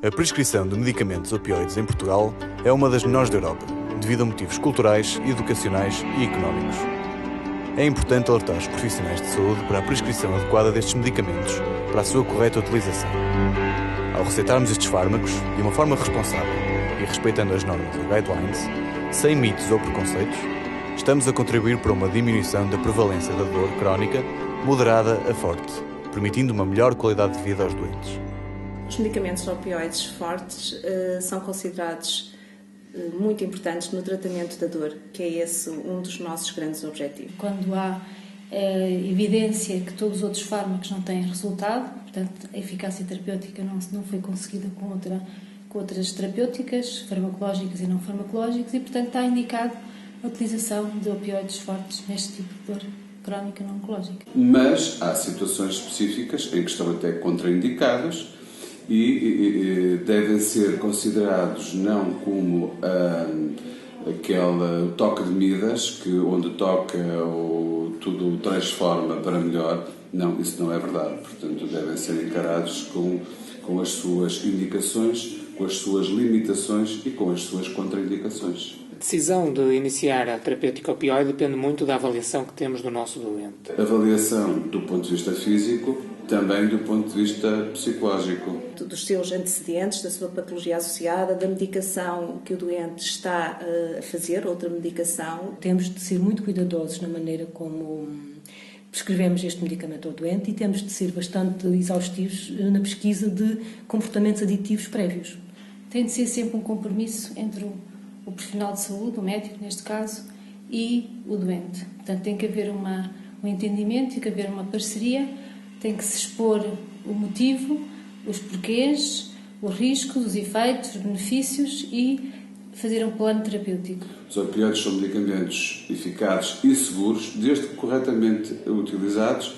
A prescrição de medicamentos opioides em Portugal é uma das menores da Europa, devido a motivos culturais, educacionais e económicos. É importante alertar os profissionais de saúde para a prescrição adequada destes medicamentos para a sua correta utilização. Ao receitarmos estes fármacos, de uma forma responsável e respeitando as normas e guidelines, sem mitos ou preconceitos, estamos a contribuir para uma diminuição da prevalência da dor crónica, moderada a forte, permitindo uma melhor qualidade de vida aos doentes. Os medicamentos opioides fortes são considerados muito importantes no tratamento da dor, que é esse um dos nossos grandes objetivos. Quando há evidência que todos os outros fármacos não têm resultado, portanto a eficácia terapêutica não foi conseguida com outras terapêuticas, farmacológicas e não farmacológicas, e portanto está indicado a utilização de opioides fortes neste tipo de dor crónica não oncológica. Mas há situações específicas em que estão até contraindicadas e devem ser considerados não como o toque de Midas, onde toca tudo transforma para melhor. Não, isso não é verdade. Portanto, devem ser encarados com as suas indicações, com as suas limitações e com as suas contraindicações. A decisão de iniciar a terapêutica opioide depende muito da avaliação que temos do nosso doente. Avaliação do ponto de vista físico, também do ponto de vista psicológico. Dos seus antecedentes, da sua patologia associada, da medicação que o doente está a fazer, outra medicação. Temos de ser muito cuidadosos na maneira como prescrevemos este medicamento ao doente e temos de ser bastante exaustivos na pesquisa de comportamentos aditivos prévios. Tem de ser sempre um compromisso entre o profissional de saúde, o médico neste caso, e o doente. Portanto, tem que haver um entendimento, tem que haver uma parceria, tem que se expor o motivo, os porquês, os riscos, os efeitos, os benefícios e fazer um plano terapêutico. Os opioides são medicamentos eficazes e seguros, desde que corretamente utilizados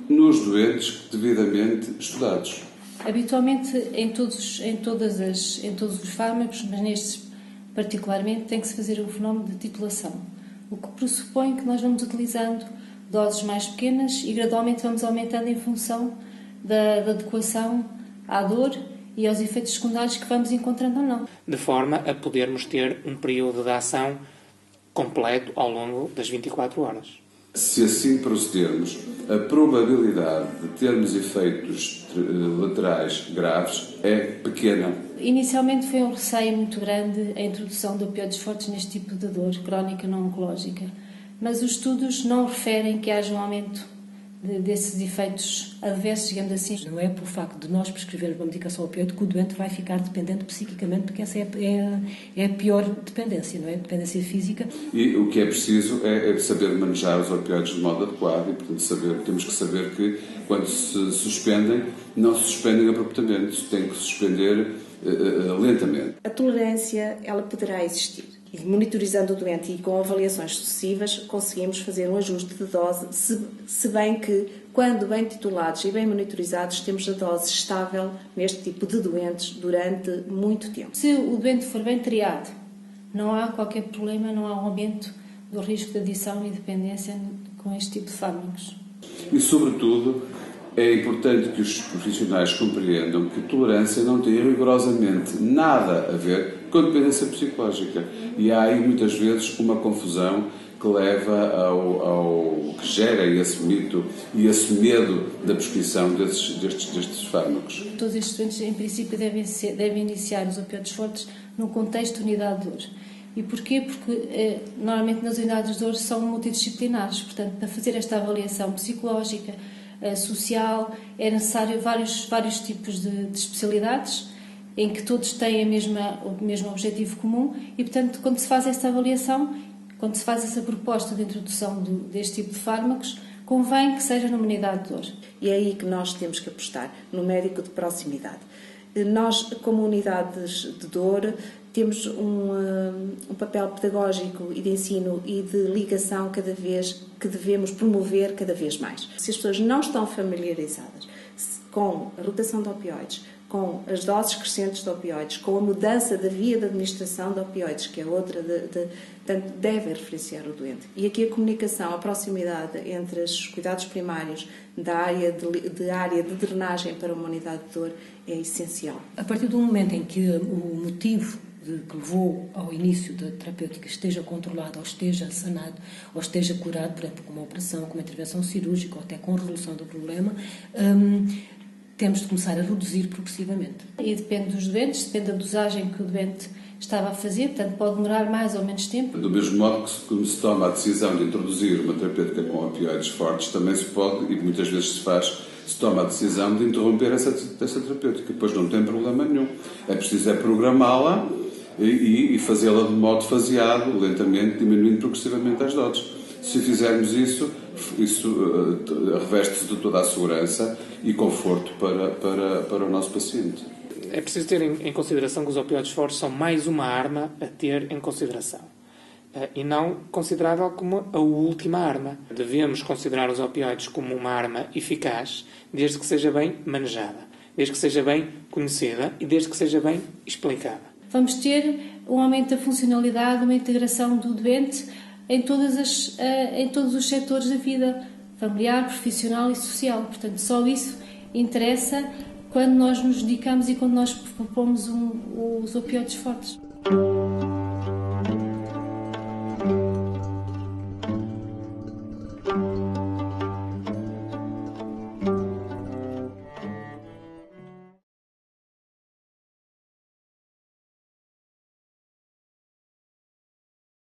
nos doentes devidamente estudados. Habitualmente em todos os fármacos, mas nestes particularmente, tem que se fazer um fenómeno de titulação, o que pressupõe que nós vamos utilizando doses mais pequenas e gradualmente vamos aumentando em função da adequação à dor e aos efeitos secundários que vamos encontrando ou não. De forma a podermos ter um período de ação completo ao longo das 24 horas. Se assim procedermos, a probabilidade de termos efeitos laterais graves é pequena. Inicialmente foi um receio muito grande a introdução de opioides fortes neste tipo de dor crónica não oncológica, mas os estudos não referem que haja um aumento desses efeitos adversos, digamos assim. Não é por facto de nós prescrevermos uma medicação opioide que o doente vai ficar dependente psiquicamente, porque essa é a pior dependência, não é? Dependência física. E o que é preciso é saber manejar os opioides de modo adequado e, portanto, temos que saber que quando se suspendem, não se suspendem abruptamente, se tem que suspender lentamente. A tolerância, ela poderá existir. E monitorizando o doente e com avaliações sucessivas, conseguimos fazer um ajuste de dose, se bem que, quando bem titulados e bem monitorizados, temos a dose estável neste tipo de doentes durante muito tempo. Se o doente for bem triado, não há qualquer problema, não há um aumento do risco de adição e dependência com este tipo de fármacos. E, sobretudo, é importante que os profissionais compreendam que tolerância não tem rigorosamente nada a ver com a dependência psicológica. E há aí muitas vezes uma confusão que leva ao que gera esse mito e esse medo da prescrição destes fármacos. Todos estes doentes, em princípio, devem iniciar os opioides fortes num contexto de unidade de dor. E porquê? Porque normalmente nas unidades de dor são multidisciplinares, portanto, para fazer esta avaliação psicológica, social, é necessário vários tipos de especialidades em que todos têm o mesmo objetivo comum e, portanto, quando se faz esta avaliação, quando se faz essa proposta de introdução deste tipo de fármacos, convém que seja numa unidade de dor. E é aí que nós temos que apostar, no médico de proximidade. Nós, como unidades de dor, temos um papel pedagógico e de ensino e de ligação cada vez que devemos promover cada vez mais. Se as pessoas não estão familiarizadas com a rotação de opioides, com as doses crescentes de opioides, com a mudança da via de administração de opioides, que é outra, portanto, deve referenciar o doente. E aqui a comunicação, a proximidade entre os cuidados primários da área de drenagem para uma unidade de dor é essencial. A partir do momento em que o motivo que levou ao início da terapêutica esteja controlado, ou esteja sanado, ou esteja curado, por exemplo, com uma operação, com uma intervenção cirúrgica, ou até com a resolução do problema, temos de começar a reduzir progressivamente. E depende dos doentes, depende da dosagem que o doente estava a fazer, portanto pode demorar mais ou menos tempo. Do mesmo modo que quando se toma a decisão de introduzir uma terapêutica com opioides fortes, também se pode, e muitas vezes se toma a decisão de interromper essa terapêutica, depois não tem problema nenhum. É preciso programá-la e fazê-la de modo faseado, lentamente, diminuindo progressivamente as doses. Se fizermos isso reveste-se de toda a segurança e conforto para o nosso paciente. É preciso ter em consideração que os opioides fortes são mais uma arma a ter em consideração e não considerável como a última arma. Devemos considerar os opioides como uma arma eficaz desde que seja bem manejada, desde que seja bem conhecida e desde que seja bem explicada. Vamos ter um aumento da funcionalidade, uma integração do doente em todos os setores da vida, familiar, profissional e social. Portanto, só isso interessa quando nós nos dedicamos e quando nós propomos os opioides fortes.